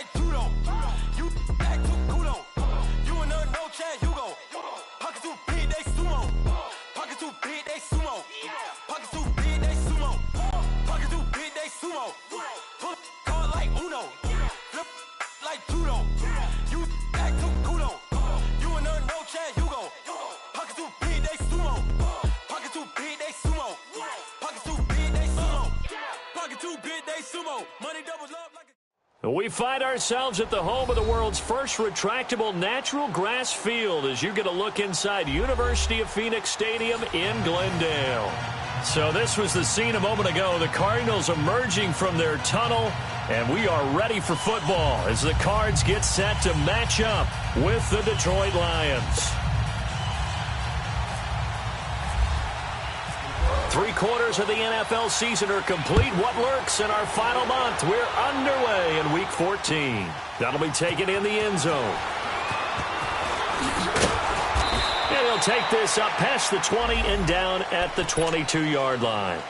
like judo. You act too kudo. You and her no chance, you go. Pockets too big, they sumo. Pockets too big, they sumo. Pockets too big, they sumo. Pockets too big, they sumo. Pull card like Uno. Flip like judo. You act too kudo. You and her no chance, you go. Pockets too big, they sumo. Pockets too big, they sumo. Pockets too big, they sumo. Pockets too big, they sumo. Money doubles up like a... We find ourselves at the home of the world's first retractable natural grass field as you get a look inside University of Phoenix Stadium in Glendale. So this was the scene a moment ago. The Cardinals emerging from their tunnel, and we are ready for football as the Cards get set to match up with the Detroit Lions. 3/4 of the NFL season are complete. What lurks in our final month? We're underway in Week 14. That'll be taken in the end zone. And he'll take this up past the 20 and down at the 22-yard line.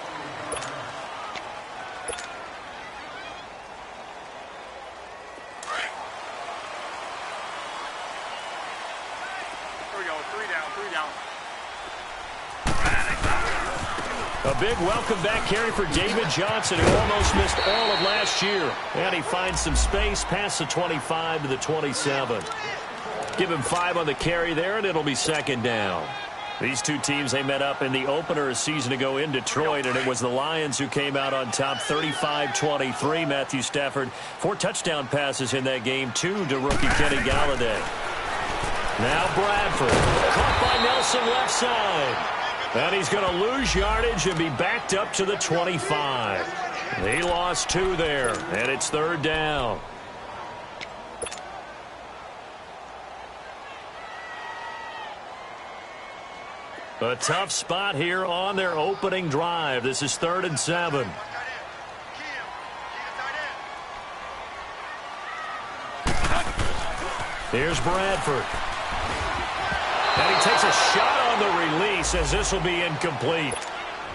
Here we go, 3 down. A big welcome back carry for David Johnson, who almost missed all of last year. And he finds some space past the 25 to the 27. Give him 5 on the carry there, and it'll be second down. These two teams, they met up in the opener a season ago in Detroit, and it was the Lions who came out on top 35-23. Matthew Stafford, 4 touchdown passes in that game, 2 to rookie Kenny Galladay. Now Bradford, caught by Nelson left side. And he's going to lose yardage and be backed up to the 25. He lost 2 there, and it's third down. A tough spot here on their opening drive. This is 3rd and 7. Here's Bradford. And he takes a shot on the release as this will be incomplete.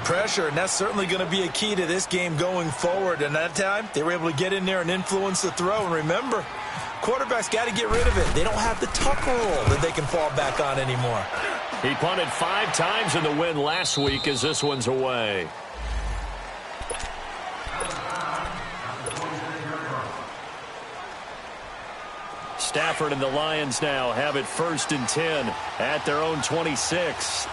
Pressure, and that's certainly going to be a key to this game going forward. And that time, they were able to get in there and influence the throw. And remember, quarterbacks got to get rid of it. They don't have the tuck rule that they can fall back on anymore. He punted 5 times in the win last week as this one's away. Stafford and the Lions now have it 1st and 10 at their own 26.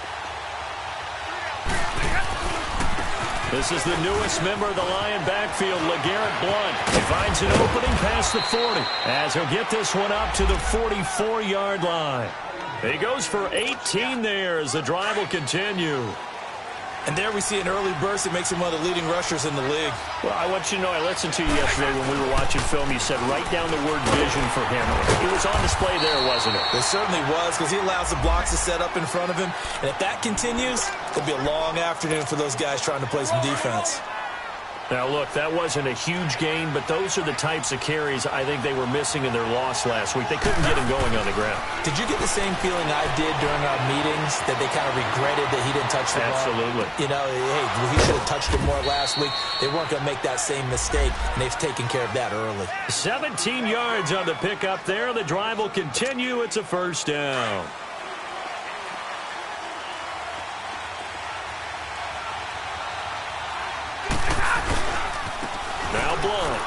This is the newest member of the Lion backfield, LeGarrette Blount. He finds an opening past the 40 as he'll get this one up to the 44-yard line. He goes for 18 there as the drive will continue. And there we see an early burst that makes him one of the leading rushers in the league. Well, I want you to know, I listened to you yesterday when we were watching film. You said write down the word vision for him. It was on display there, wasn't it? It certainly was, because he allows the blocks to set up in front of him. And if that continues, it'll be a long afternoon for those guys trying to play some defense. Now, look, that wasn't a huge gain, but those are the types of carries I think they were missing in their loss last week. They couldn't get him going on the ground. Did you get the same feeling I did during our meetings, that they kind of regretted that he didn't touch the ball? Absolutely. You know, hey, he should have touched it more last week. They weren't going to make that same mistake, and they've taken care of that early. 17 yards on the pickup there. The drive will continue. It's a first down. Now Blount.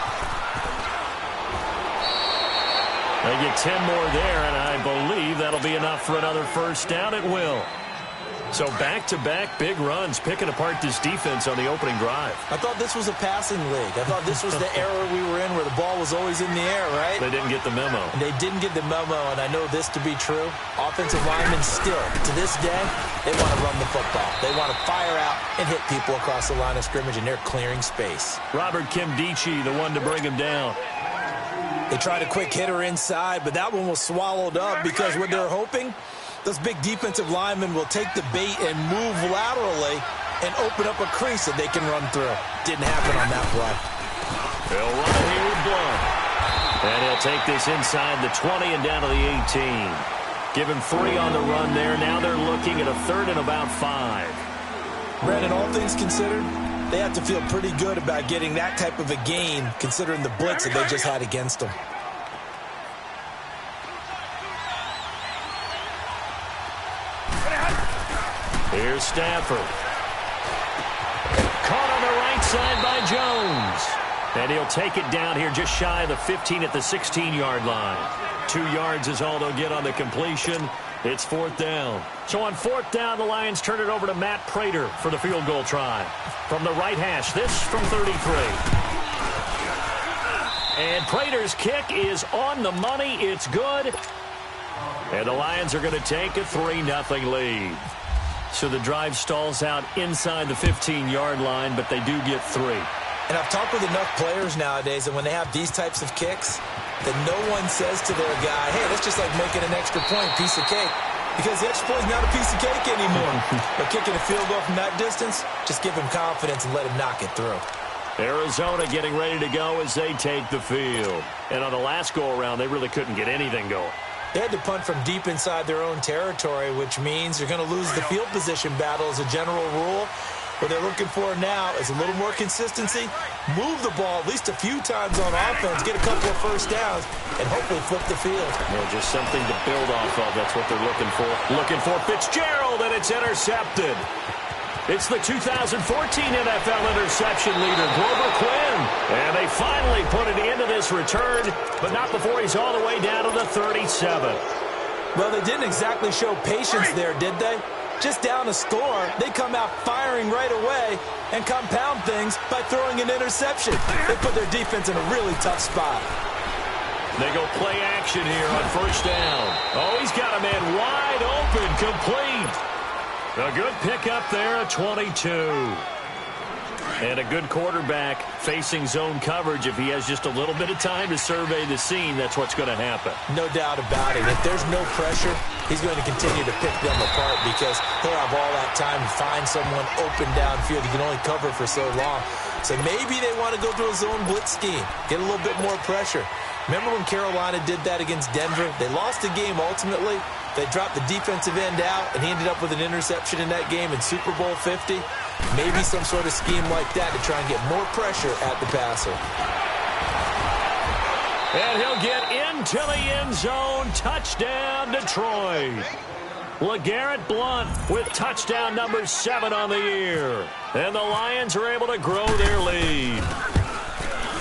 They get 10 more there, and I believe that'll be enough for another first down. It will. So back-to-back big runs, picking apart this defense on the opening drive. I thought this was a passing league. I thought this was the era we were in where the ball was always in the air, right? They didn't get the memo. And they didn't get the memo, and I know this to be true. Offensive linemen still, to this day, they want to run the football. They want to fire out and hit people across the line of scrimmage, and they're clearing space. Robert Kimdichie, the one to bring him down. They tried a quick hitter inside, but that one was swallowed up because what they're hoping, those big defensive linemen will take the bait and move laterally and open up a crease that they can run through. Didn't happen on that play. They'll run here with Blount. And he'll take this inside the 20 and down to the 18. Give him 3 on the run there. Now they're looking at a 3rd and about 5. Brandon, all things considered, they have to feel pretty good about getting that type of a gain, considering the blitz that they just had against them. Here's Stafford. Caught on the right side by Jones. And he'll take it down here just shy of the 15 at the 16-yard line. 2 yards is all they'll get on the completion. It's 4th down. So on 4th down, the Lions turn it over to Matt Prater for the field goal try. From the right hash, this from 33. And Prater's kick is on the money. It's good. And the Lions are going to take a 3-0 lead. So the drive stalls out inside the 15-yard line, but they do get 3. And I've talked with enough players nowadays, and when they have these types of kicks, that no one says to their guy, hey, that's just like making an extra point, piece of cake. Because the extra point is not a piece of cake anymore. But kicking a field goal from that distance, just give him confidence and let him knock it through. Arizona getting ready to go as they take the field. And on the last go-around, they really couldn't get anything going. They had to punt from deep inside their own territory, which means you're going to lose the field position battle as a general rule. What they're looking for now is a little more consistency, move the ball at least a few times on offense, get a couple of first downs, and hopefully flip the field. Yeah, just something to build off of. That's what they're looking for. Looking for Fitzgerald, and it's intercepted. It's the 2014 NFL interception leader, Grover Quinn. And they finally put an end to this return, but not before he's all the way down to the 37. Well, they didn't exactly show patience there, did they? Just down a score, they come out firing right away and compound things by throwing an interception. They put their defense in a really tough spot. They go play action here on 1st down. Oh, he's got a man wide open, complete. A good pickup there at 22. And a good quarterback facing zone coverage. If he has just a little bit of time to survey the scene, that's what's going to happen. No doubt about it. If there's no pressure, he's going to continue to pick them apart because he'll have all that time to find someone open downfield. He can only cover for so long. So maybe they want to go to a zone blitz scheme, get a little bit more pressure. Remember when Carolina did that against Denver? They lost the game ultimately. They dropped the defensive end out, and he ended up with an interception in that game in Super Bowl 50. Maybe some sort of scheme like that to try and get more pressure at the passer. And he'll get into the end zone. Touchdown, Detroit. LeGarrette Blount with touchdown number 7 on the year. And the Lions are able to grow their lead.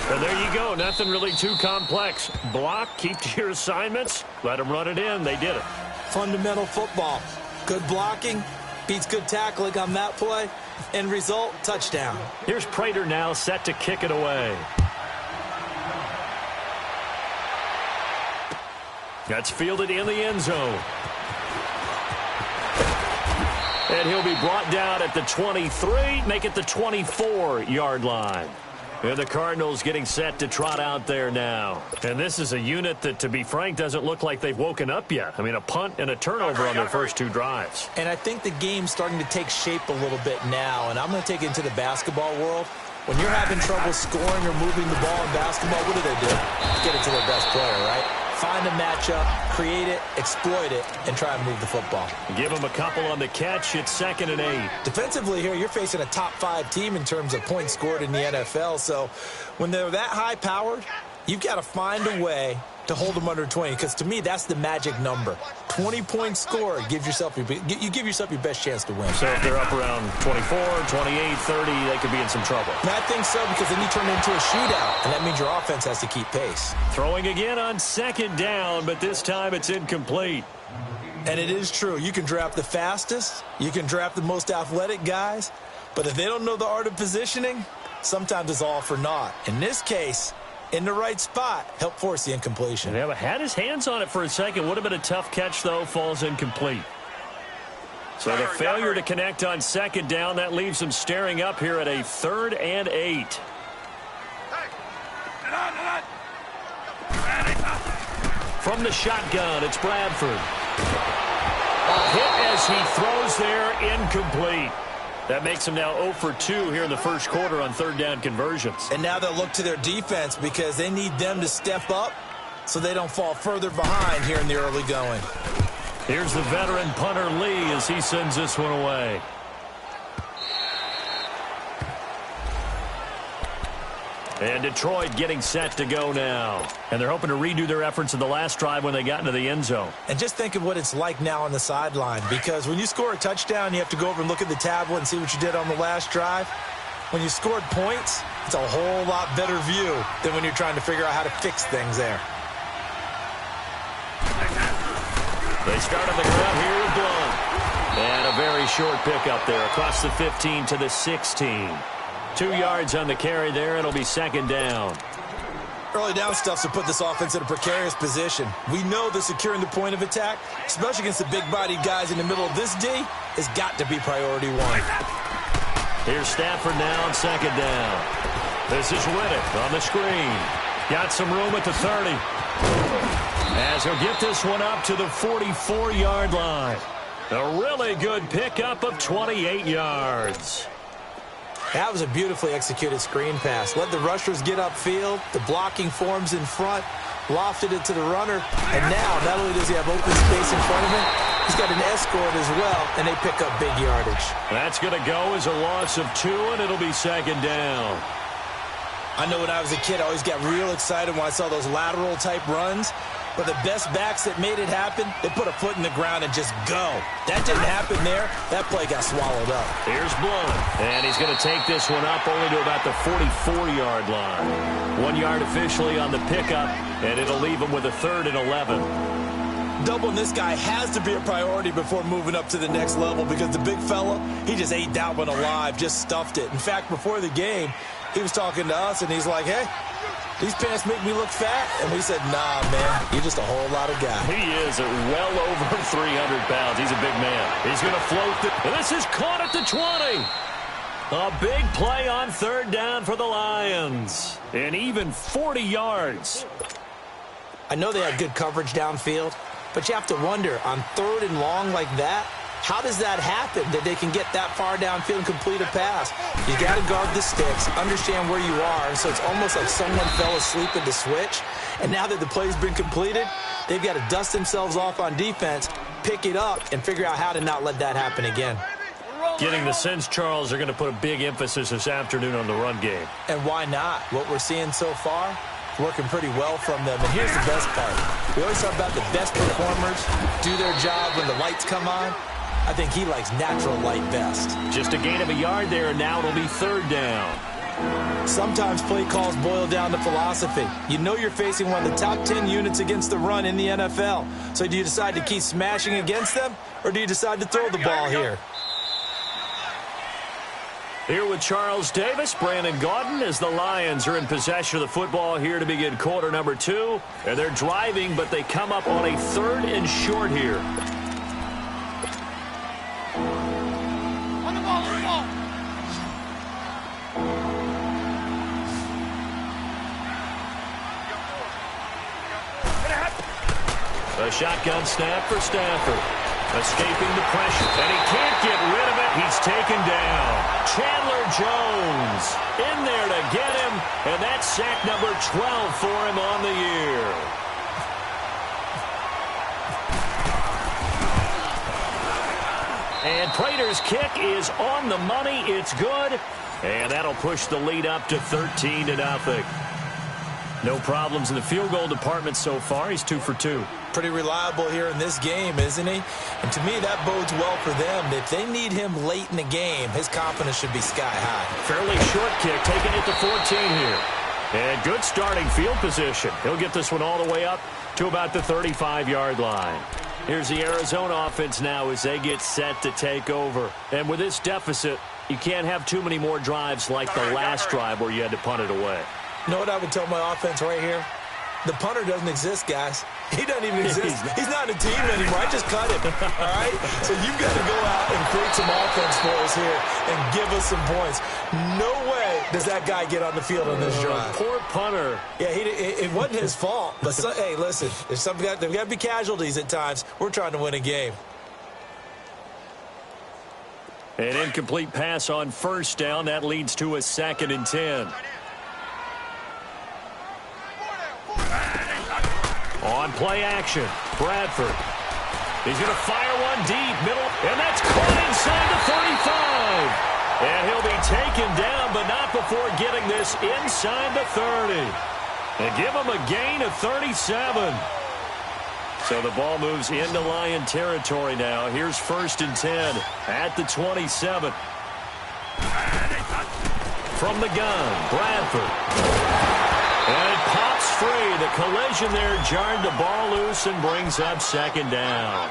And there you go. Nothing really too complex. Block, keep to your assignments, let them run it in. They did it. Fundamental football. Good blocking beats good tackling on that play. End result, touchdown. Here's Prater now set to kick it away. That's fielded in the end zone. And he'll be brought down at the 23, make it the 24-yard line. And the Cardinals getting set to trot out there now. And this is a unit that, to be frank, doesn't look like they've woken up yet. I mean, a punt and a turnover on their first 2 drives. And I think the game's starting to take shape a little bit now. And I'm going to take it into the basketball world. When you're having trouble scoring or moving the ball in basketball, what do? Get it to their best player, right? Find a matchup, create it, exploit it, and try and move the football. Give them a couple on the catch. It's 2nd and 8. Defensively here, you're facing a top 5 team in terms of points scored in the NFL. So when they're that high-powered, you've got to find a way to hold them under 20, because to me, that's the magic number. 20 points scored, you give yourself your best chance to win. So if they're up around 24, 28, 30, they could be in some trouble. And I think so, because then you turn it into a shootout, and that means your offense has to keep pace. Throwing again on 2nd down, but this time it's incomplete. And it is true. You can draft the fastest, you can draft the most athletic guys, but if they don't know the art of positioning, sometimes it's all for naught. In this case, in the right spot, help force the incompletion. Yeah, but had his hands on it for a second. Would have been a tough catch, though. Falls incomplete. So the failure to connect on 2nd down, that leaves him staring up here at a 3rd and 8. From the shotgun, it's Bradford. A hit as he throws there, incomplete. That makes them now 0 for 2 here in the first quarter on 3rd down conversions. And now they'll look to their defense because they need them to step up so they don't fall further behind here in the early going. Here's the veteran punter Lee as he sends this one away. And Detroit getting set to go now. And they're hoping to redo their efforts in the last drive when they got into the end zone. And just think of what it's like now on the sideline, because when you score a touchdown, you have to go over and look at the tablet and see what you did on the last drive. When you scored points, it's a whole lot better view than when you're trying to figure out how to fix things there. They start on the ground here with Blunt. And a very short pickup there across the 15 to the 16. 2 yards on the carry there. It'll be second down. Early down stuff to put this offense in a precarious position. We know that securing the point of attack, especially against the big-bodied guys in the middle of this D, has got to be priority one. Here's Stafford now on second down. This is Riddick on the screen. Got some room at the 30. As he'll get this one up to the 44-yard line. A really good pickup of 28 yards. That was a beautifully executed screen pass. Let the rushers get upfield. The blocking forms in front. Lofted it to the runner. And now, not only does he have open space in front of him, he's got an escort as well, and they pick up big yardage. That's going to go as a loss of 2, and it'll be second down. I know when I was a kid, I always got real excited when I saw those lateral-type runs. But the best backs that made it happen, they put a foot in the ground and just go. That didn't happen there. That play got swallowed up. Here's Blunt. And he's going to take this one up only to about the 44-yard line. 1 yard officially on the pickup, and it'll leave him with a 3rd and 11. Doubling this guy has to be a priority before moving up to the next level, because the big fella, he just ate that one alive, just stuffed it. In fact, before the game, he was talking to us, and he's like, hey, these pants make me look fat. And we said, nah, man, you're just a whole lot of guy. He is well over 300 pounds. He's a big man. He's going to float. And this is caught at the 20. A big play on 3rd down for the Lions. And even 40 yards. I know they have good coverage downfield, but you have to wonder, on 3rd and long like that, how does that happen, that they can get that far downfield and complete a pass? You got to guard the sticks, understand where you are, so it's almost like someone fell asleep at the switch, and now that the play's been completed, they've got to dust themselves off on defense, pick it up, and figure out how to not let that happen again. Getting the sense, Charles, they're going to put a big emphasis this afternoon on the run game. And why not? What we're seeing so far, working pretty well from them. And here's the best part. We always talk about the best performers do their job when the lights come on. I think he likes natural light best. Just a gain of a yard there, and now it'll be 3rd down. Sometimes play calls boil down to philosophy. You know you're facing one of the top 10 units against the run in the NFL. So do you decide to keep smashing against them, or do you decide to throw the ball here? Here with Charles Davis, Brandon Gaudin, as the Lions are in possession of the football here to begin quarter number 2. And they're driving, but they come up on a 3rd and short here. A shotgun snap for Stafford. Escaping the pressure. And he can't get rid of it. He's taken down. Chandler Jones in there to get him. And that's sack number 12 for him on the year. And Prater's kick is on the money. It's good. And that'll push the lead up to 13-0. No problems in the field goal department so far. He's 2 for 2. Pretty reliable here in this game, isn't he? And to me, that bodes well for them. If they need him late in the game, his confidence should be sky high. Fairly short kick, taking it to 14 here. And good starting field position. He'll get this one all the way up to about the 35-yard line. Here's the Arizona offense now as they get set to take over. And with this deficit, you can't have too many more drives like the last drive where you had to punt it away. You know what I would tell my offense right here? The punter doesn't exist, guys. He doesn't even exist. He's not a team anymore. I just cut him. All right? So you've got to go out and create some offense for us here and give us some points. No way does that guy get on the field on this drive. Poor punter. Yeah, it wasn't his fault. But, hey, listen, there's got to be casualties at times. We're trying to win a game. An incomplete pass on 1st down. That leads to a 2nd and 10. On play action, Bradford. He's going to fire one deep, middle, and that's caught inside the 35. And he'll be taken down, but not before getting this inside the 30. And give him a gain of 37. So the ball moves into Lion territory now. Here's 1st and 10 at the 27. From the gun, Bradford. And it pops free. The collision there jarred the ball loose and brings up 2nd down.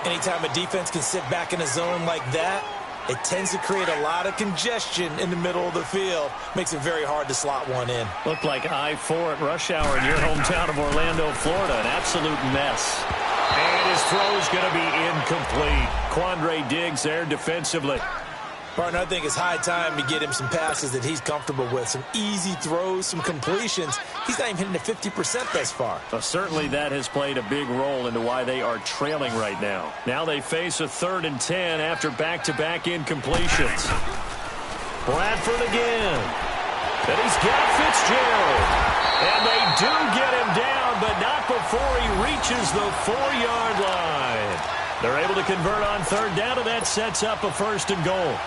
Anytime a defense can sit back in a zone like that, it tends to create a lot of congestion in the middle of the field. Makes it very hard to slot one in. Looked like I-4 at rush hour in your hometown of Orlando, Florida. An absolute mess. And his throw's going to be incomplete. Quandre Diggs there defensively. Partner, I think it's high time to get him some passes that he's comfortable with. Some easy throws, some completions. He's not even hitting at 50% thus far. Well, certainly that has played a big role into why they are trailing right now. Now they face a 3rd and 10 after back-to-back incompletions. Bradford again. And he's got Fitzgerald. And they do get him down, but not before he reaches the 4-yard line. They're able to convert on 3rd down, and that sets up a 1st and goal.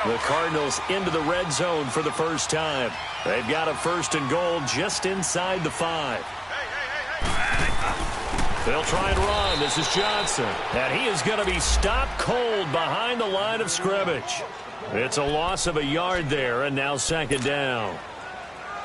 The Cardinals into the red zone for the first time. They've got a 1st and goal just inside the 5. They'll try and run. This is Johnson. And he is going to be stopped cold behind the line of scrimmage. It's a loss of a yard there, and now 2nd down.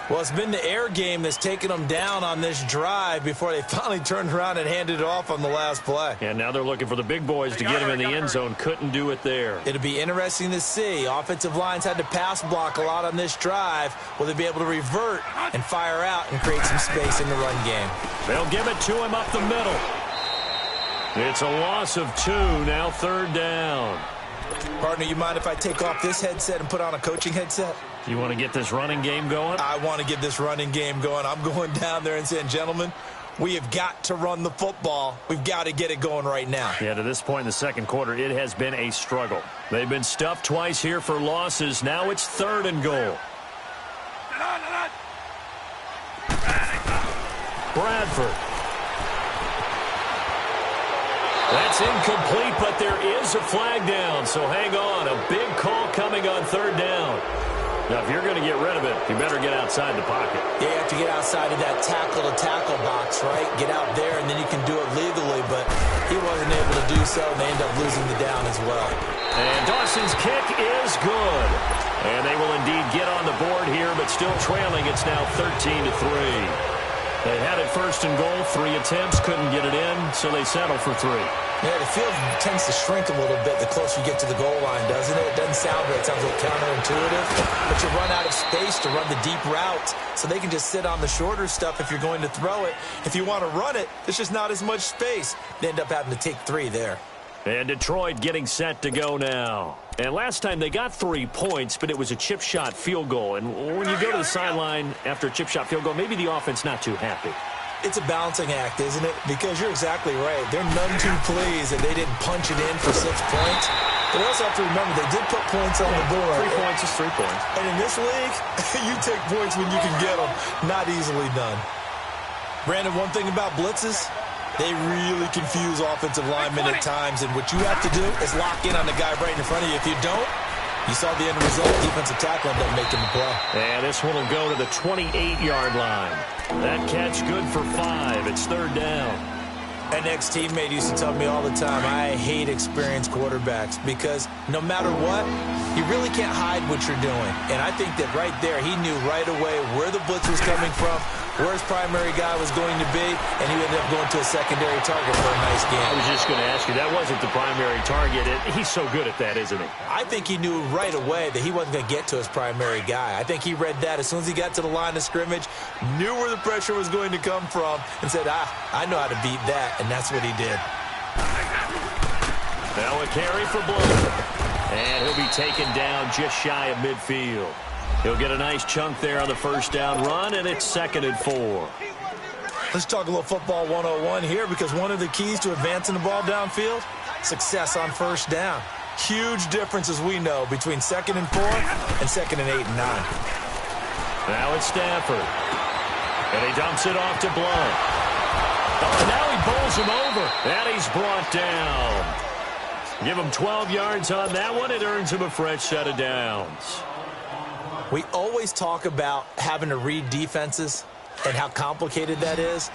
Well, it's been the air game that's taken them down on this drive before they finally turned around and handed it off on the last play. And now they're looking for the big boys to get him in the end zone. Couldn't do it there. It'll be interesting to see. Offensive lines had to pass block a lot on this drive. Will they be able to revert and fire out and create some space in the run game? They'll give it to him up the middle. It's a loss of 2, now 3rd down. Partner, you mind if I take off this headset and put on a coaching headset? You want to get this running game going? I want to get this running game going. I'm going down there and saying, gentlemen, we have got to run the football. We've got to get it going right now. Yeah, to this point in the 2nd quarter, it has been a struggle. They've been stuffed twice here for losses. Now it's 3rd and goal. Bradford. That's incomplete, but there is a flag down, so hang on. A big call coming on 3rd down. Now, if you're going to get rid of it, you better get outside the pocket. Yeah, you have to get outside of that tackle-to-tackle box, right? Get out there, and then you can do it legally, but he wasn't able to do so, and they end up losing the down as well. And Dawson's kick is good. And they will indeed get on the board here, but still trailing. It's now 13-3. They had it 1st and goal, 3 attempts, couldn't get it in, so they settle for 3. Yeah, the field tends to shrink a little bit the closer you get to the goal line, doesn't it? It doesn't sound right. It sounds a little counterintuitive. But you run out of space to run the deep route, so they can just sit on the shorter stuff if you're going to throw it. If you want to run it, there's just not as much space. They end up having to take 3 there. And Detroit getting set to go now. And last time they got 3 points, but it was a chip shot field goal. And when you go to the sideline after a chip shot field goal, maybe the offense not too happy. It's a balancing act, isn't it? Because you're exactly right. They're none too pleased that they didn't punch it in for 6 points. But also have to remember, they did put points on the board. 3 points is 3 points. And in this league, you take points when you can get them. Not easily done. Brandon, one thing about blitzes, they really confuse offensive linemen at times. And what you have to do is lock in on the guy right in front of you. If you don't, you saw the end result. Defensive tackle ended up making the play. And this one will go to the 28-yard line. That catch good for 5. It's 3rd down. An ex-teammate used to tell me all the time, I hate experienced quarterbacks because no matter what, you really can't hide what you're doing. And I think that right there, he knew right away where the blitz was coming from, where his primary guy was going to be, and he ended up going to a secondary target for a nice game. I was just going to ask you, that wasn't the primary target. He's so good at that, isn't he? I think he knew right away that he wasn't going to get to his primary guy. I think he read that as soon as he got to the line of scrimmage, knew where the pressure was going to come from, and said, I know how to beat that. And that's what he did. Now a carry for Bloom. And he'll be taken down just shy of midfield. He'll get a nice chunk there on the 1st down run, and it's 2nd and 4. Let's talk a little football 101 here, because one of the keys to advancing the ball downfield, success on 1st down. Huge difference, as we know, between 2nd and 4 and 2nd and 8 and 9. Now it's Stafford. And he dumps it off to Blount. Oh, now he bowls him over, and he's brought down. Give him 12 yards on that one. It earns him a fresh set of downs. We always talk about having to read defenses and how complicated that is.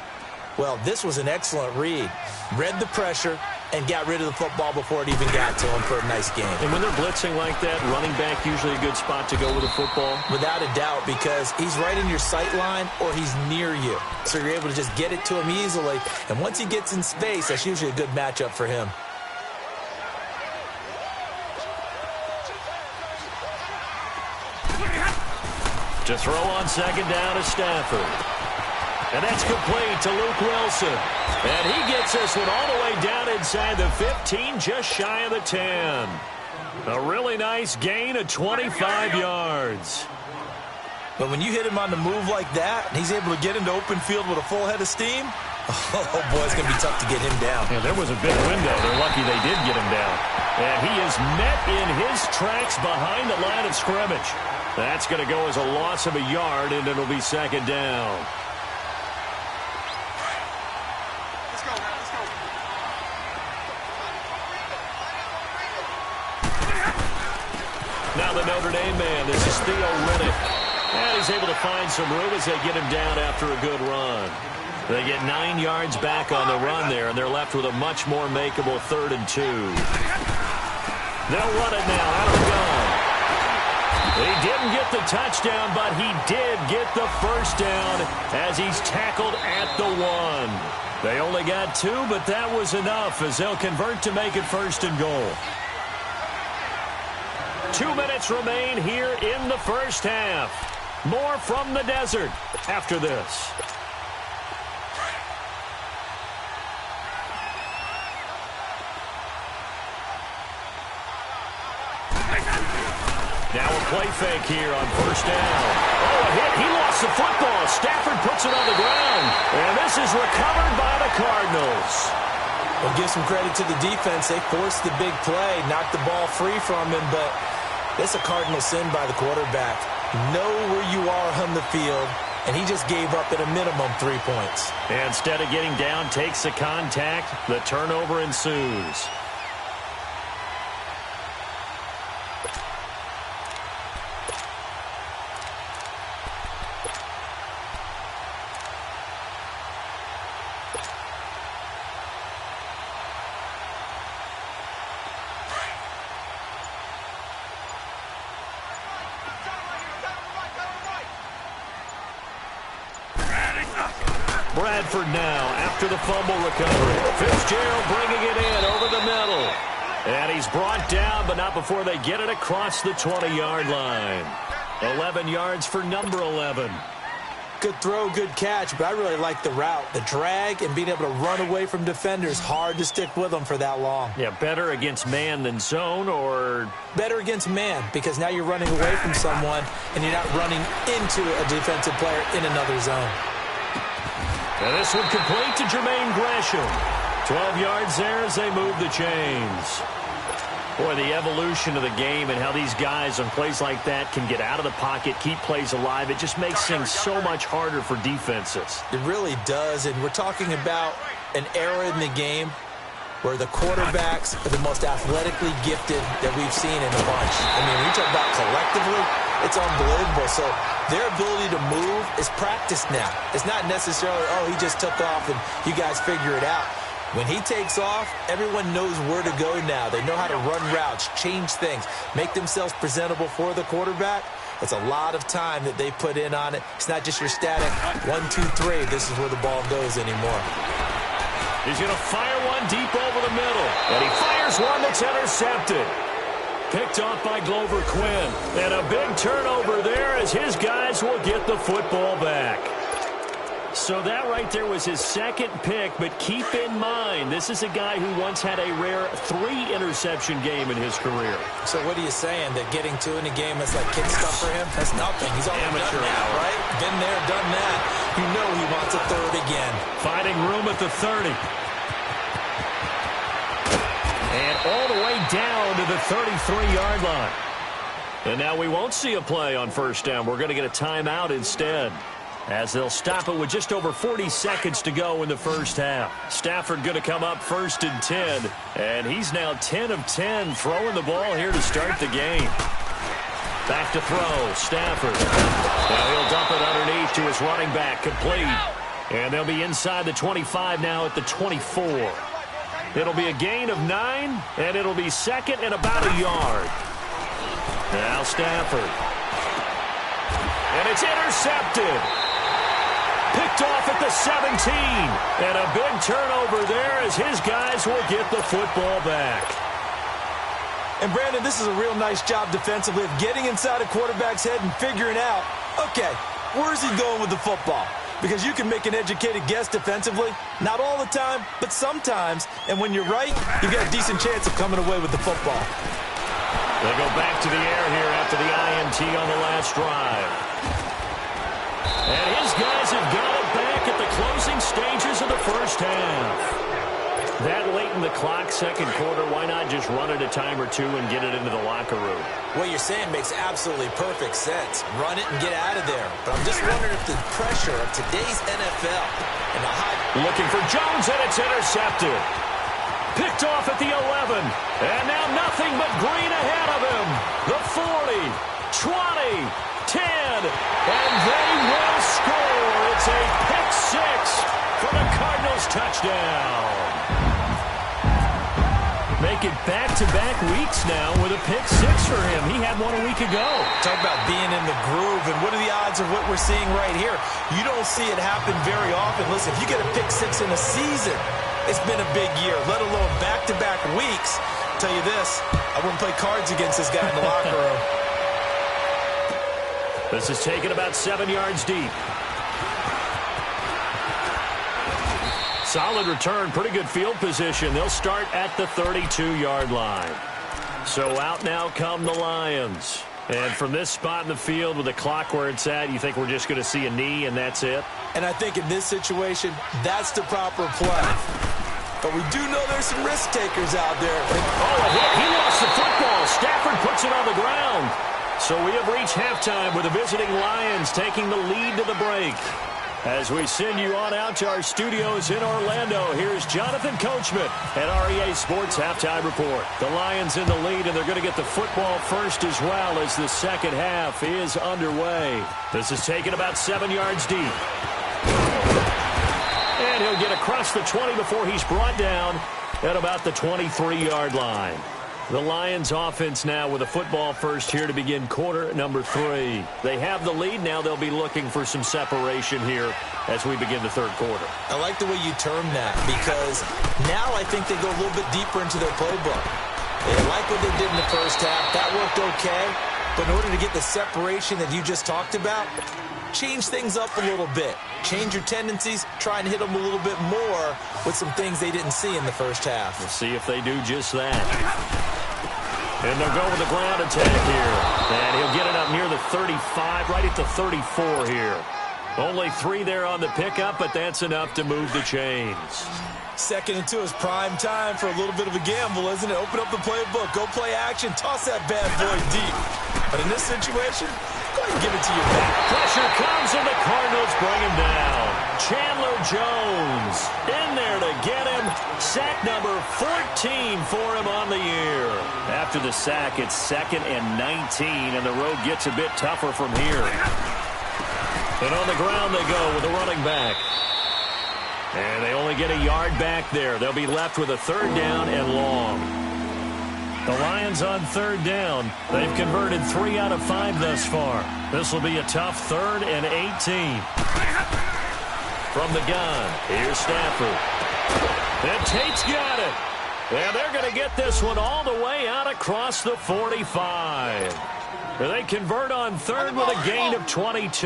Well, this was an excellent read. Read the pressure and got rid of the football before it even got to him for a nice game. And when they're blitzing like that, running back usually a good spot to go with the football? Without a doubt, because he's right in your sight line or he's near you. So you're able to just get it to him easily. And once he gets in space, that's usually a good matchup for him. To throw on second down is Stafford. And that's complete to Luke Wilson. And he gets this one all the way down inside the 15, just shy of the 10. A really nice gain of 25 yards. But when you hit him on the move like that, and he's able to get into open field with a full head of steam, oh, boy, it's going to be tough to get him down. Yeah, there was a big window. They're lucky they did get him down. And he is met in his tracks behind the line of scrimmage. That's going to go as a loss of a yard, and it'll be second down. Let's go. Now the Notre Dame man, this is Theo Riddick. And he's able to find some room as they get him down after a good run. They get 9 yards back on the run there, and they're left with a much more makeable 3rd and 2. They'll run it now out of the gun. He didn't get the touchdown, but he did get the first down as he's tackled at the 1. They only got 2, but that was enough as they'll convert to make it 1st and goal. 2 minutes remain here in the first half. More from the desert after this. Now a play fake here on 1st down. Oh, a hit. He lost the football. Stafford puts it on the ground. And this is recovered by the Cardinals. Well, give some credit to the defense. They forced the big play, knocked the ball free from him, but that's a cardinal sin by the quarterback. Know where you are on the field, and he just gave up at a minimum 3 points. And instead of getting down, takes the contact. The turnover ensues. Bradford now after the fumble recovery. Fitzgerald bringing it in over the middle. And he's brought down, but not before they get it across the 20-yard line. 11 yards for number 11. Good throw, good catch, but I really like the route. The drag and being able to run away from defenders, hard to stick with them for that long. Yeah, better against man than zone, or? Better against man, because now you're running away from someone and you're not running into a defensive player in another zone. And this one complete to Jermaine Gresham. 12 yards there as they move the chains. Boy, the evolution of the game and how these guys on plays like that can get out of the pocket, keep plays alive, it just makes things so much harder for defenses. It really does, and we're talking about an era in the game where the quarterbacks are the most athletically gifted that we've seen in a bunch. I mean, when you talk about collectively, it's unbelievable. So their ability to move is practiced now. It's not necessarily, oh, he just took off and you guys figure it out. When he takes off, everyone knows where to go now. They know how to run routes, change things, make themselves presentable for the quarterback. It's a lot of time that they put in on it. It's not just your static 1, 2, 3. This is where the ball goes anymore. He's going to fire one deep over the middle. And he fires one that's intercepted. Picked off by Glover Quinn. And a big turnover there as his guys will get the football back. So that right there was his second pick, but keep in mind, this is a guy who once had a rare 3-interception game in his career. So what are you saying, that getting 2 in a game is like kid stuff for him? That's nothing. He's already Amateur done that, hour. right? Been there, done that. You know he wants a 3rd again. Finding room at the 30. And all the way down to the 33-yard line. And now we won't see a play on 1st down. We're going to get a timeout instead. as they'll stop it with just over 40 seconds to go in the first half. Stafford going to come up 1st and 10, and he's now 10 of 10 throwing the ball here to start the game. Back to throw, Stafford. Now he'll dump it underneath to his running back, complete. And they'll be inside the 25 now at the 24. It'll be a gain of 9, and it'll be second and about a yard. Now Stafford. And it's intercepted. Picked off at the 17. And a big turnover there as his guys will get the football back. And, Brandon, this is a real nice job defensively of getting inside a quarterback's head and figuring out, okay, where's he going with the football? Because you can make an educated guess defensively, not all the time, but sometimes. And when you're right, you got a decent chance of coming away with the football. They go back to the air here after the INT on the last drive. And his guys have got it back at the closing stages of the first half. That late in the clock, second quarter, why not just run it a time or two and get it into the locker room? What you're saying makes absolutely perfect sense. Run it and get out of there. But I'm just wondering if the pressure of today's NFL and the high... Looking for Jones, and it's intercepted. Picked off at the 11. And now nothing but green ahead of him. The 40, 20, 10, and they will score. It's a pick six for the Cardinals touchdown. Make it back-to-back weeks now with a pick six for him. He had one a week ago. Talk about being in the groove, and what are the odds of what we're seeing right here? You don't see it happen very often. Listen, if you get a pick six in a season, it's been a big year, let alone back-to-back weeks. I'll tell you this, I wouldn't play cards against this guy in the locker room. This is taken about 7 yards deep. Solid return, pretty good field position. They'll start at the 32-yard line. So out now come the Lions. And from this spot in the field with the clock where it's at, you think we're just going to see a knee and that's it? And I think in this situation, that's the proper play. But we do know there's some risk takers out there. Oh, a hit. He lost the football. Stafford puts it on the ground. So we have reached halftime with the visiting Lions taking the lead to the break. As we send you on out to our studios in Orlando, here's Jonathan Coachman at REA Sports Halftime Report. The Lions in the lead, and they're going to get the football first as well as the second half is underway. This is taken about 7 yards deep. And he'll get across the 20 before he's brought down at about the 23-yard line. The Lions offense now with a football first here to begin quarter number 3. They have the lead. Now they'll be looking for some separation here as we begin the third quarter. I like the way you term that because now I think they go a little bit deeper into their playbook. They like what they did in the first half. That worked okay. But in order to get the separation that you just talked about, change things up a little bit. Change your tendencies. Try and hit them a little bit more with some things they didn't see in the first half. We'll see if they do just that. And they'll go with the ground attack here. And he'll get it up near the 35, right at the 34 here. Only 3 there on the pickup, but that's enough to move the chains. 2nd and 2 is prime time for a little bit of a gamble, isn't it? Open up the playbook, go play action, toss that bad boy deep. But in this situation, go ahead and give it to your back. Pressure comes, and the Cardinals bring him down. Chandler Jones in there to get him. Sack number 14 for him on the year. After the sack, it's 2nd and 19, and the road gets a bit tougher from here. And on the ground they go with a running back. And they only get a yard back there. They'll be left with a 3rd down and long. The Lions on 3rd down. They've converted 3 out of 5 thus far. This will be a tough 3rd and 18. From the gun, here's Stafford. And Tate's got it. And they're going to get this one all the way out across the 45. And they convert on 3rd with a gain of 22.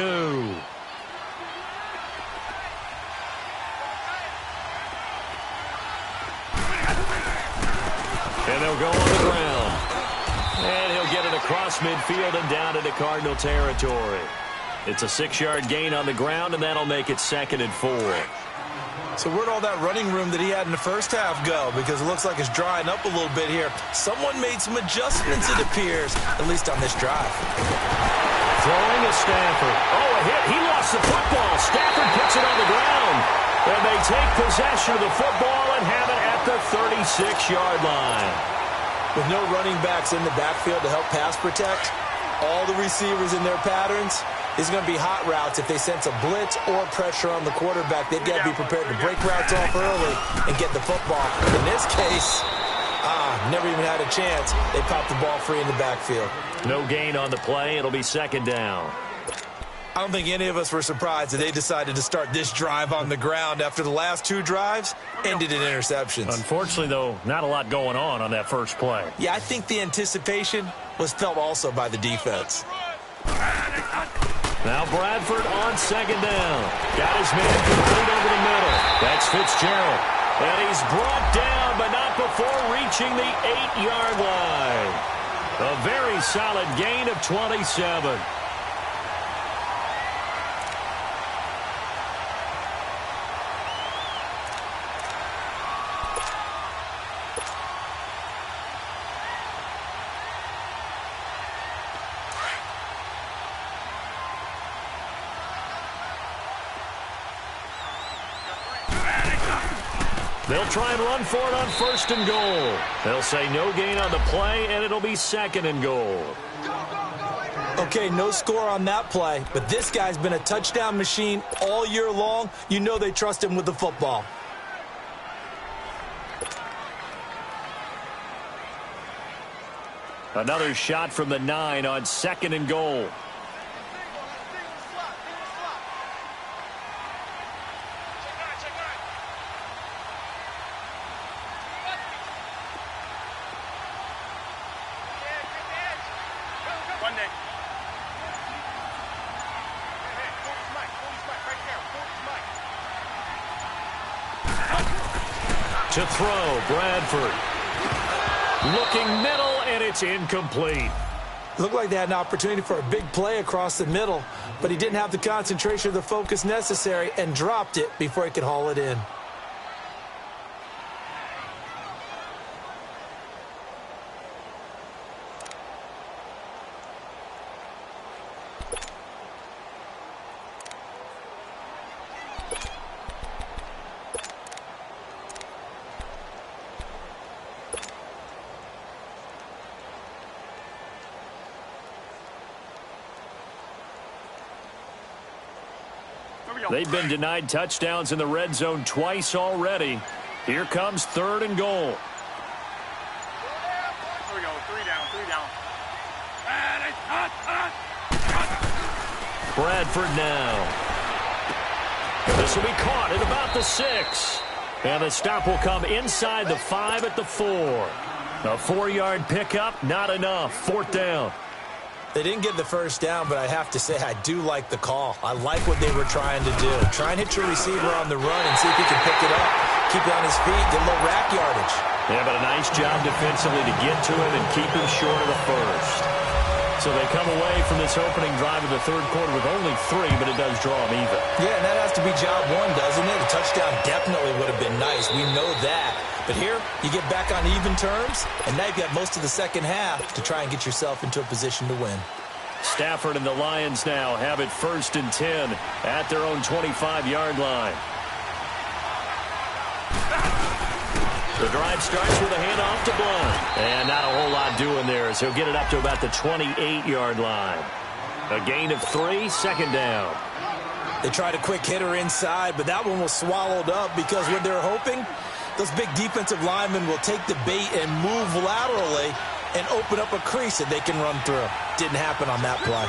And they'll go on the ground. And he'll get it across midfield and down into Cardinal territory. It's a 6-yard gain on the ground, and that'll make it 2nd and 4. So where'd all that running room that he had in the first half go? Because it looks like it's drying up a little bit here. Someone made some adjustments, it appears, at least on this drive. Throwing, to Stafford. Oh, a hit. He lost the football. Stafford puts it on the ground. And they take possession of the football and have it at the 36-yard line. With no running backs in the backfield to help pass protect, all the receivers in their patterns, is going to be hot routes. If they sense a blitz or pressure on the quarterback, they've got to be prepared to break routes off early and get the football. In this case, never even had a chance. They popped the ball free in the backfield. No gain on the play. It'll be second down. I don't think any of us were surprised that they decided to start this drive on the ground after the last two drives ended in interceptions. Unfortunately, though, not a lot going on that first play. Yeah, I think the anticipation was felt also by the defense. Now Bradford on second down. Got his man complete over the middle. That's Fitzgerald. And he's brought down, but not before reaching the 8-yard line. A very solid gain of 27. They'll try and run for it on first and goal. They'll say no gain on the play, and it'll be second and goal. Okay, no score on that play, but this guy's been a touchdown machine all year long. You know they trust him with the football. Another shot from the 9 on second and goal. To throw, Bradford. Looking middle, and it's incomplete. Looked like they had an opportunity for a big play across the middle, but he didn't have the concentration or the focus necessary and dropped it before he could haul it in. They've been denied touchdowns in the red zone twice already. Here comes third and goal. Here we go, 3 down. Bradford now. This will be caught at about the 6. And the stop will come inside the 5 at the 4. A 4-yard pickup, not enough. Fourth down. They didn't get the first down, but I have to say I do like the call. I like what they were trying to do. Try and hit your receiver on the run and see if he can pick it up. Keep it on his feet, get a little rack yardage. Yeah, but a nice job defensively to get to him and keep him short of the first. So they come away from this opening drive of the third quarter with only 3, but it does draw them even. Yeah, and that has to be job one, doesn't it? A touchdown definitely would have been nice. We know that. But here, you get back on even terms, and now you've got most of the second half to try and get yourself into a position to win. Stafford and the Lions now have it 1st and 10 at their own 25-yard line. The drive starts with a handoff to Blunt. And not a whole lot doing there as he'll get it up to about the 28-yard line. A gain of 3, second down. They tried a quick hitter inside, but that one was swallowed up because what they're hoping, those big defensive linemen will take the bait and move laterally and open up a crease that they can run through. Didn't happen on that play.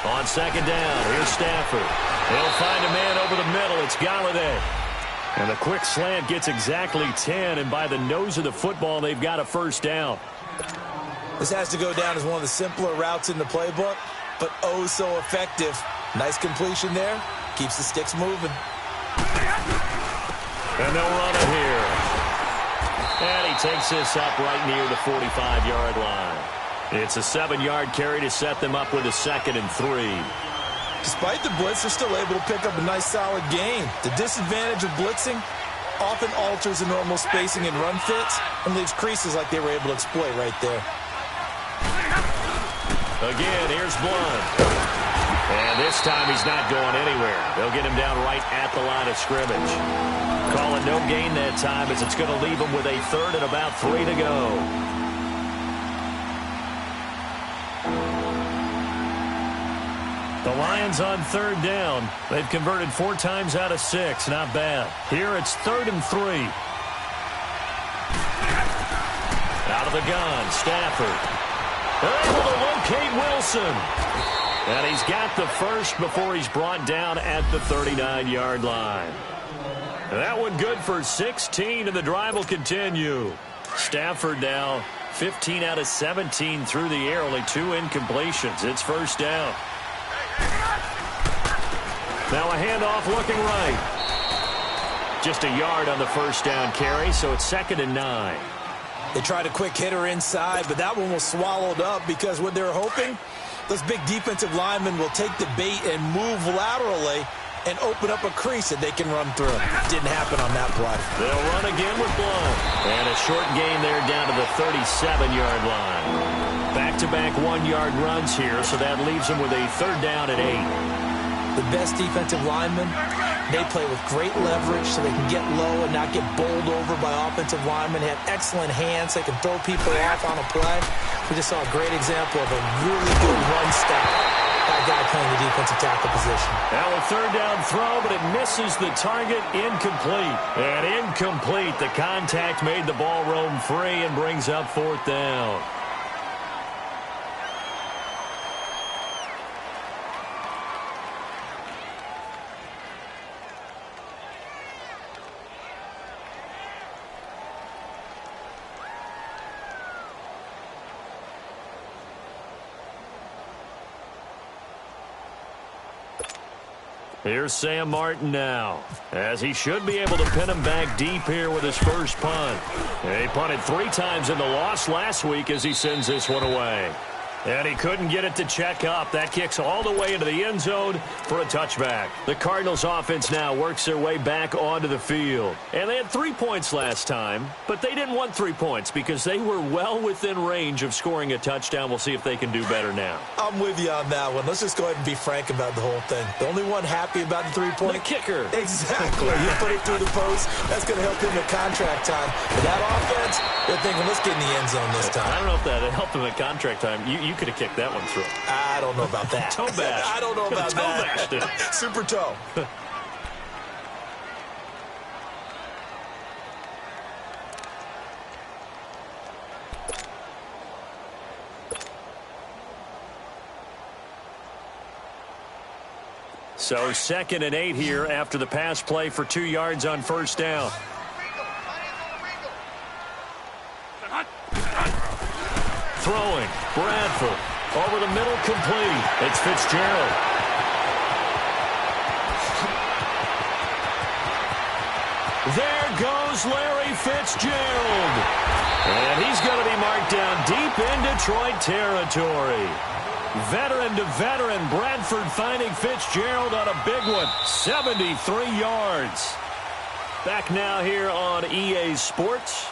On second down, here's Stafford. He'll find a man over the middle. It's Galladay. And the quick slant gets exactly 10, and by the nose of the football, they've got a first down. This has to go down as one of the simpler routes in the playbook, but oh so effective. Nice completion there. Keeps the sticks moving. And they'll run it here. And he takes this up right near the 45-yard line. It's a 7-yard carry to set them up with a 2nd and 3. Despite the blitz, they're still able to pick up a nice solid gain. The disadvantage of blitzing often alters the normal spacing and run fits and leaves creases like they were able to exploit right there. Again, here's Blunt. And this time he's not going anywhere. They'll get him down right at the line of scrimmage. Call it no gain that time as it's going to leave him with a third and about 3 to go. The Lions on third down. They've converted 4 times out of 6. Not bad. Here it's 3rd and 3. Out of the gun, Stafford. Able to locate Wilson. And he's got the first before he's brought down at the 39-yard line. That one good for 16, and the drive will continue. Stafford now 15 out of 17 through the air, only 2 incompletions. It's first down. Now a handoff looking right. Just a yard on the first down carry, so it's 2nd and 9. They tried a quick hitter inside, but that one was swallowed up because what they're hoping, those big defensive linemen will take the bait and move laterally and open up a crease that they can run through. Didn't happen on that play. They'll run again with Blunt. And a short gain there down to the 37-yard line. Back-to-back 1-yard runs here, so that leaves them with a 3rd down and 8. The best defensive linemen, they play with great leverage so they can get low and not get bowled over by offensive linemen. They have excellent hands. They can throw people off on a play. We just saw a great example of a really good run stop. That guy playing the defensive tackle position. Now a 3rd down throw, but it misses the target. Incomplete. And incomplete. The contact made the ball roam free and brings up 4th down. Here's Sam Martin now, as he should be able to pin him back deep here with his first punt. He punted 3 times in the loss last week as he sends this one away. And he couldn't get it to check up. That kicks all the way into the end zone for a touchback. The Cardinals offense now works their way back onto the field. And they had 3 points last time, but they didn't want 3 points because they were well within range of scoring a touchdown. We'll see if they can do better now. I'm with you on that one. Let's just go ahead and be frank about the whole thing. The only one happy about the 3-point. The kicker. Exactly. You put it through the post. That's going to help him at contract time. But that offense, they're thinking, let's get in the end zone this time. I don't know if that helped him at contract time. You could have kicked that one through. I don't know about that. Toe bash. I don't know about that. Toe bashed it. Super toe. So 2nd and 8 here after the pass play for 2 yards on first down. Throwing. Bradford. Over the middle, complete. It's Fitzgerald. There goes Larry Fitzgerald. And he's going to be marked down deep in Detroit territory. Veteran to veteran, Bradford finding Fitzgerald on a big one. 73 yards. Back now here on EA Sports.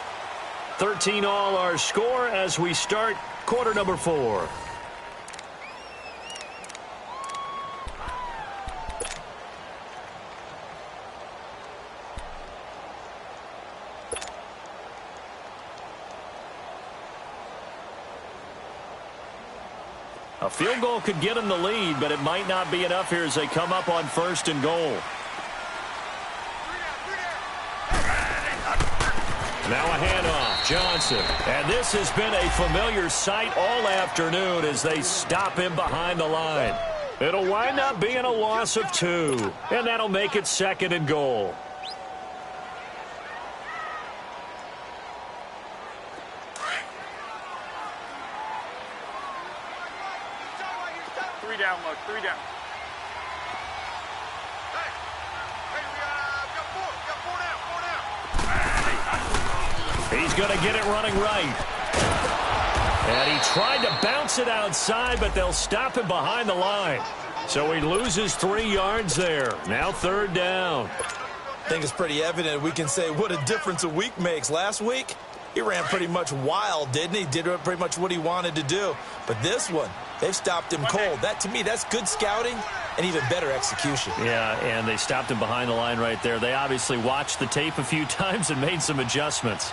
13 all our score as we start quarter number 4. A field goal could get them the lead, but it might not be enough here as they come up on 1st and goal. Now a handoff, Johnson. And this has been a familiar sight all afternoon as they stop him behind the line. It'll wind up being a loss of 2, and that'll make it 2nd and goal. Down, look, 3 down. He's going to get it running right. And he tried to bounce it outside, but they'll stop him behind the line. So he loses 3 yards there. Now 3rd down. I think it's pretty evident we can say what a difference a week makes. Last week, he ran pretty much wild, didn't he? Did pretty much what he wanted to do. But this one, they've stopped him cold. That, to me, that's good scouting and even better execution. Yeah, and they stopped him behind the line right there. They obviously watched the tape a few times and made some adjustments.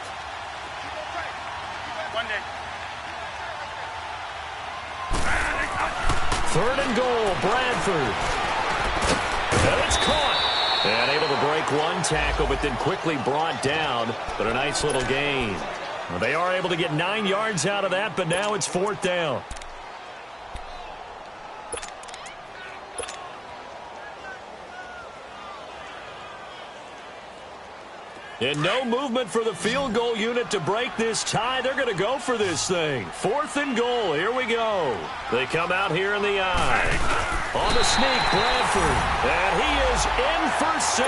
Third and goal, Bradford. And it's caught. And able to break one tackle, but then quickly brought down. But a nice little gain. Well, they are able to get 9 yards out of that, but now it's 4th down. And no movement for the field goal unit to break this tie. They're going to go for this thing. 4th and goal. Here we go. They come out here in the eye. On the sneak, Bradford. And he is in for 6.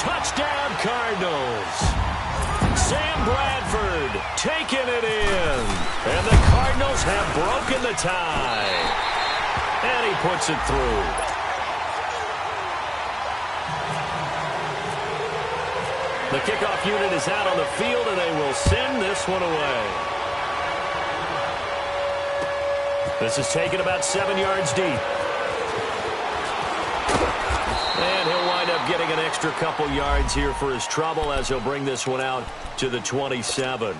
Touchdown, Cardinals. Sam Bradford taking it in. And the Cardinals have broken the tie. And he puts it through. The kickoff unit is out on the field, and they will send this one away. This is taken about 7 yards deep. And he'll wind up getting an extra couple yards here for his trouble as he'll bring this one out to the 27.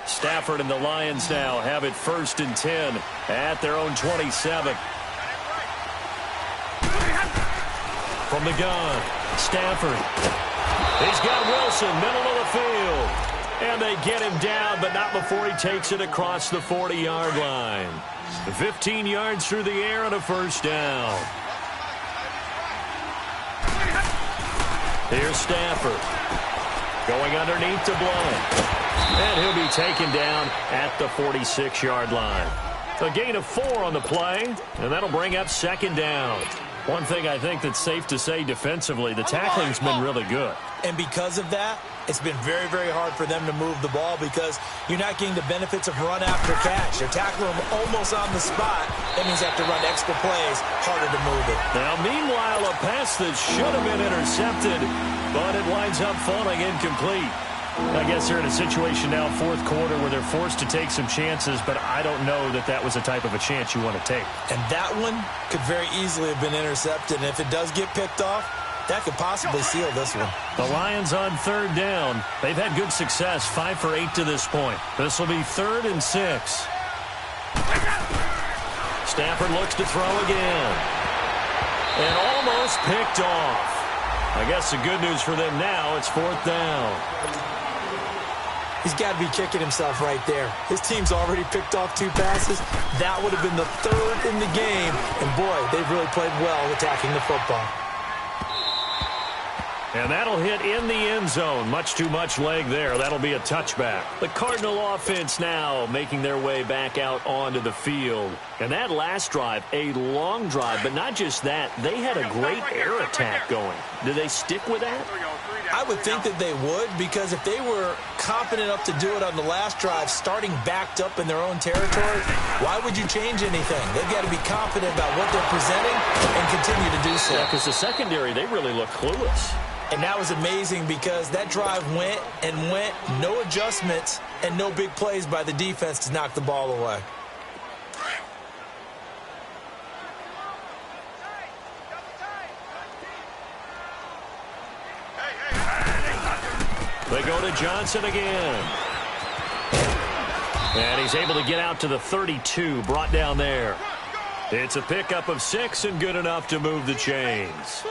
Stafford and the Lions now have it 1st and 10 at their own 27. From the gun, Stafford. He's got Wilson, middle of the field. And they get him down, but not before he takes it across the 40-yard line. 15 yards through the air and a 1st down. Here's Stafford. Going underneath to Blount. And he'll be taken down at the 46-yard line. A gain of 4 on the play, and that'll bring up 2nd down. One thing I think that's safe to say defensively, the tackling's been really good. And because of that, it's been very, very hard for them to move the ball because you're not getting the benefits of run after catch. They're tackling them almost on the spot. That means they have to run extra plays, harder to move it. Now, meanwhile, a pass that should have been intercepted, but it winds up falling incomplete. I guess they're in a situation now, 4th quarter, where they're forced to take some chances, but I don't know that that was the type of a chance you want to take. And that one could very easily have been intercepted, and if it does get picked off, that could possibly seal this one. The Lions on 3rd down. They've had good success, 5 for 8 to this point. This will be 3rd and 6. Stafford looks to throw again. And almost picked off. I guess the good news for them now, it's 4th down. He's got to be kicking himself right there. His team's already picked off 2 passes. That would have been the 3rd in the game. And, boy, they've really played well attacking the football. And that'll hit in the end zone. Much too much leg there. That'll be a touchback. The Cardinal offense now making their way back out onto the field. And that last drive, a long drive, but not just that. They had a great air attack going. Do they stick with that? I would think that they would, because if they were confident enough to do it on the last drive, starting backed up in their own territory, why would you change anything? They've got to be confident about what they're presenting and continue to do so. Yeah, because the secondary, they really look clueless. And that was amazing because that drive went and went, no adjustments, and no big plays by the defense to knock the ball away. They go to Johnson again. And he's able to get out to the 32, brought down there. It's a pickup of 6 and good enough to move the chains.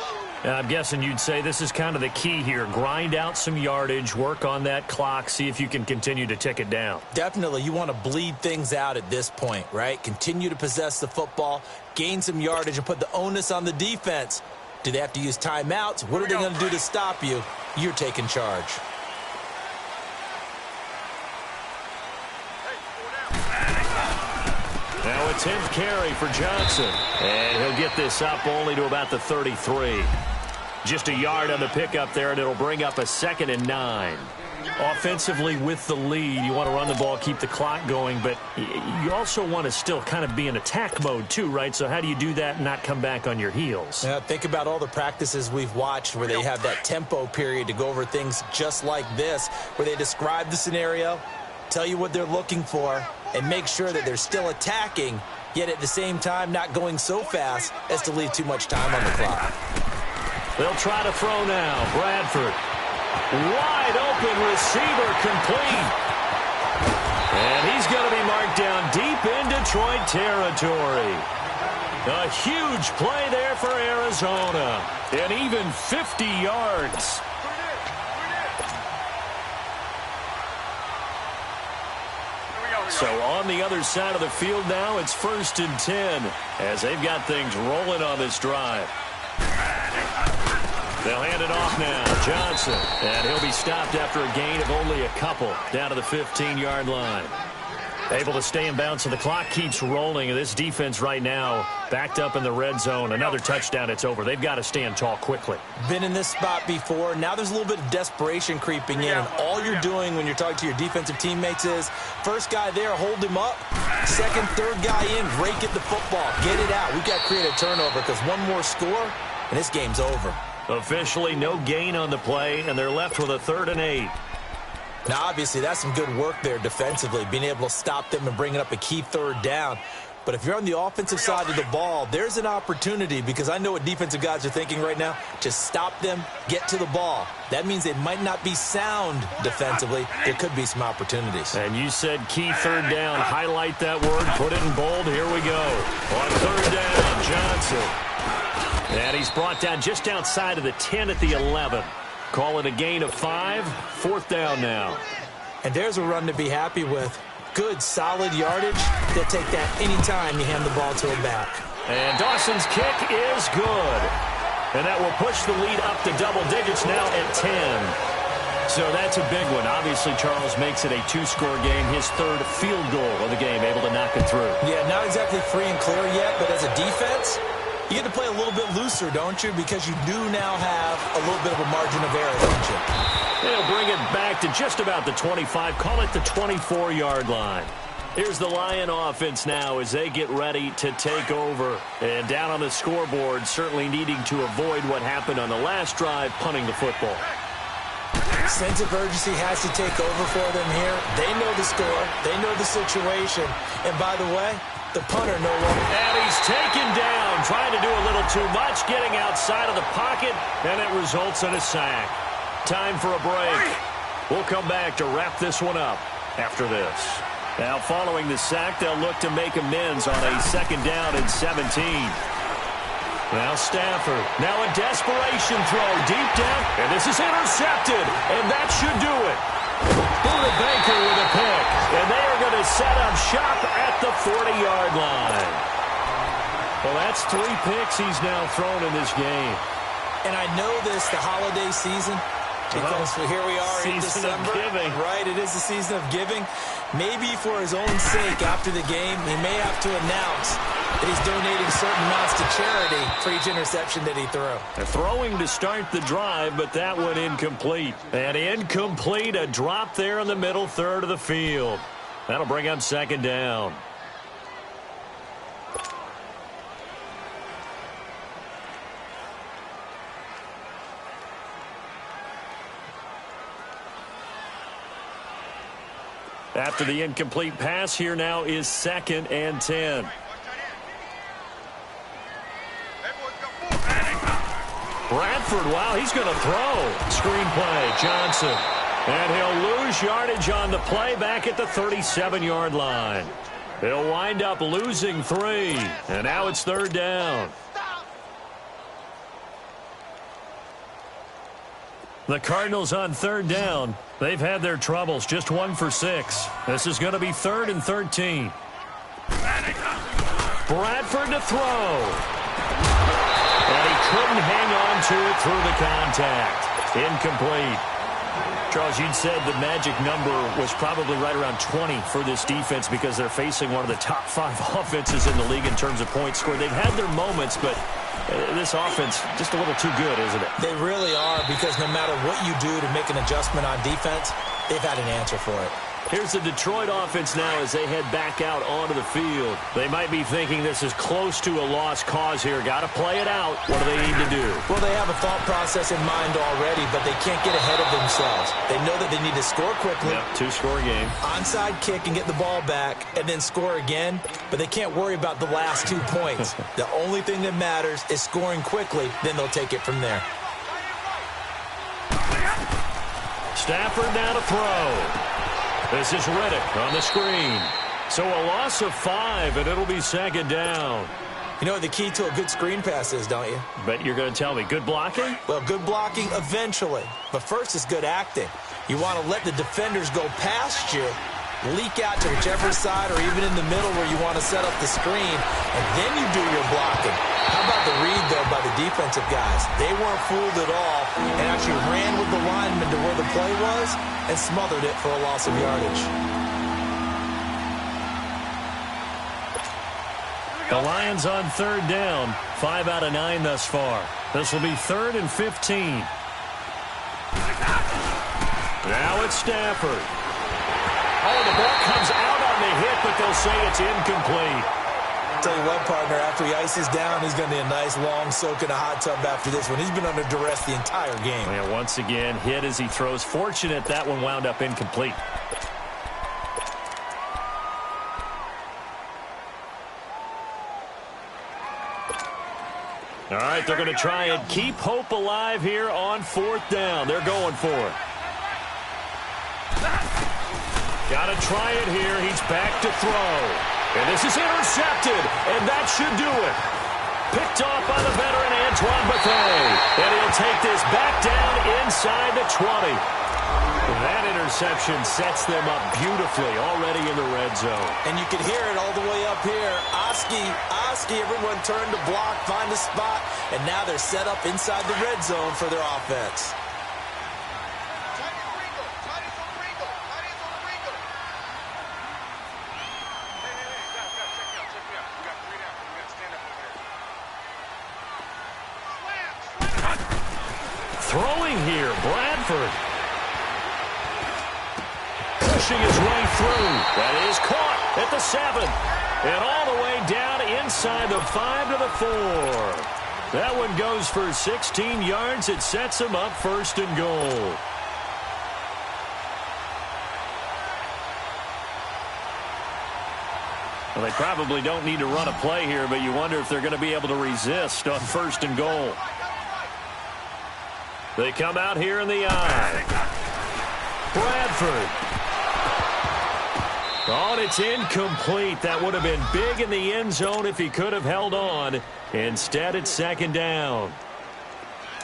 I'm guessing you'd say this is kind of the key here. Grind out some yardage, work on that clock, see if you can continue to tick it down. Definitely. You want to bleed things out at this point, right? Continue to possess the football, gain some yardage, and put the onus on the defense. Do they have to use timeouts? What are they going to do to stop you? You're taking charge. Now a 10th carry for Johnson. And he'll get this up only to about the 33. Just a yard on the pickup there, and it'll bring up a 2nd and 9. Offensively with the lead, you want to run the ball, keep the clock going, but you also want to still kind of be in attack mode too, right? So how do you do that and not come back on your heels? Yeah, think about all the practices we've watched where they have that tempo period to go over things just like this, where they describe the scenario, tell you what they're looking for, and make sure that they're still attacking, yet at the same time not going so fast as to leave too much time on the clock. They'll try to throw now. Bradford. Wide open receiver, complete. And he's going to be marked down deep in Detroit territory. A huge play there for Arizona. And even 50 yards. So on the other side of the field now, it's 1st and 10 as they've got things rolling on this drive. They'll hand it off now. Johnson. And he'll be stopped after a gain of only a couple down to the 15-yard line. Able to stay in bounds, so the clock keeps rolling. And this defense right now backed up in the red zone. Another touchdown, it's over. They've got to stand tall quickly. Been in this spot before. Now there's a little bit of desperation creeping in. And all you're doing when you're talking to your defensive teammates is, first guy there, hold him up. Second, third guy in, rake at the football. Get it out. We've got to create a turnover because one more score, and this game's over. Officially no gain on the play, and they're left with a 3rd and 8. Now, obviously, that's some good work there defensively, being able to stop them and bringing up a key 3rd down. But if you're on the offensive side of the ball, there's an opportunity, because I know what defensive guys are thinking right now. Just stop them, get to the ball. That means they might not be sound defensively. There could be some opportunities. And you said key 3rd down. Highlight that word, put it in bold. Here we go. On 3rd down, Johnson. And he's brought down just outside of the 10 at the 11. Call it a gain of 5. 4th down now. And there's a run to be happy with. Good, solid yardage. They'll take that anytime you hand the ball to a back. And Dawson's kick is good. And that will push the lead up to double digits now at 10. So that's a big one. Obviously, Charles makes it a 2-score game. His 3rd field goal of the game, able to knock it through. Yeah, not exactly free and clear yet, but as a defense, you get to play a little bit looser, don't you? Because you do now have a little bit of a margin of error, don't you? They'll bring it back to just about the 25. Call it the 24-yard line. Here's the Lion offense now as they get ready to take over. And down on the scoreboard, certainly needing to avoid what happened on the last drive, punting the football. Sense of urgency has to take over for them here. They know the score. They know the situation. And by the way, the punter no longer. And he's taken down, trying to do a little too much, getting outside of the pocket, and it results in a sack. Time for a break. We'll come back to wrap this one up after this. Now, following the sack, they'll look to make amends on a 2nd down and 17. Now Stafford. Now a desperation throw deep down, and this is intercepted, and that should do it. Buda Baker with a pick, and they are going to set up shop at the 40-yard line. Well, that's 3 picks he's now thrown in this game. And I know this, the holiday season, because here we are in December. Season of giving. Right, it is the season of giving. Maybe for his own sake after the game, he may have to announce that he's donating certain amounts to charity for each interception that he threw. They're throwing to start the drive, but that one incomplete. And incomplete, a drop there in the middle 3rd of the field. That'll bring up 2nd down. After the incomplete pass, here now is 2nd and 10. Bradford, wow, he's going to throw. Screen play, Johnson. And he'll lose yardage on the play back at the 37-yard line. He'll wind up losing 3. And now it's 3rd down. The Cardinals on 3rd down. They've had their troubles, just 1 for 6. This is going to be 3rd and 13. Bradford to throw. And he couldn't hang on to it through the contact. Incomplete. Charles, you'd said the magic number was probably right around 20 for this defense because they're facing one of the top 5 offenses in the league in terms of points scored. They've had their moments, but this offense just a little too good, isn't it? They really are, because no matter what you do to make an adjustment on defense, they've had an answer for it. Here's the Detroit offense now as they head back out onto the field. They might be thinking this is close to a lost cause here. Got to play it out. What do they need to do? Well, they have a thought process in mind already, but they can't get ahead of themselves. They know that they need to score quickly. Yep, two-score game. Onside kick and get the ball back and then score again, but they can't worry about the last 2 points. The only thing that matters is scoring quickly, then they'll take it from there. Stafford now to throw. This is Riddick on the screen. So a loss of 5, and it'll be second down. You know what the key to a good screen pass is, don't you? Bet you're going to tell me. Good blocking? Well, good blocking eventually. But first is good acting. You want to let the defenders go past you, leak out to whichever side or even in the middle where you want to set up the screen, and then you do your blocking. How about the read, though, by the defensive guys? They weren't fooled at all and actually ran with the lineman to where the play was and smothered it for a loss of yardage. The Lions on third down. 5 out of 9 thus far. This will be 3rd and 15. Now it's Stafford. Oh, the ball comes out on the hit, but they'll say it's incomplete. Tell you what, partner, after he ices down, he's going to need a nice long soak in a hot tub after this one. He's been under duress the entire game. Yeah, once again, hit as he throws. Fortunate that one wound up incomplete. All right, they're going to try and keep hope alive here on 4th down. They're going for it. Got to try it here. He's back to throw. And this is intercepted, and that should do it. Picked off by the veteran Antoine Bethea. And he'll take this back down inside the 20. That interception sets them up beautifully already in the red zone. And you can hear it all the way up here. Oski, everyone turned to block, find a spot, and now they're set up inside the red zone for their offense. Throwing here, Bradford. Pushing his way through. That is caught at the 7. And all the way down inside the 5 to the 4. That one goes for 16 yards. It sets him up 1st and goal. Well, they probably don't need to run a play here, but you wonder if they're going to be able to resist on 1st and goal. They come out here in the eye. Bradford. Oh, and it's incomplete. That would have been big in the end zone if he could have held on. Instead, it's 2nd down.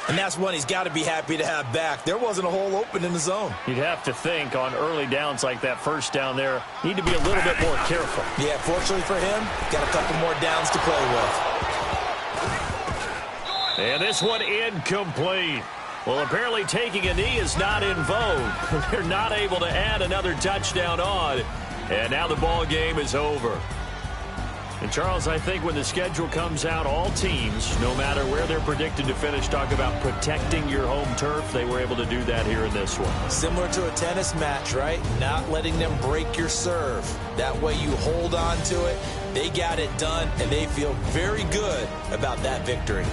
And that's one he's got to be happy to have back. There wasn't a hole open in the zone. You'd have to think on early downs like that 1st down there, need to be a little bit more careful. Yeah, fortunately for him, got a couple more downs to play with. And this one incomplete. Well, apparently taking a knee is not in vogue. They're not able to add another touchdown on. And now the ball game is over. And, Charles, I think when the schedule comes out, all teams, no matter where they're predicted to finish, talk about protecting your home turf. They were able to do that here in this one. Similar to a tennis match, right? Not letting them break your serve. That way you hold on to it. They got it done, and they feel very good about that victory.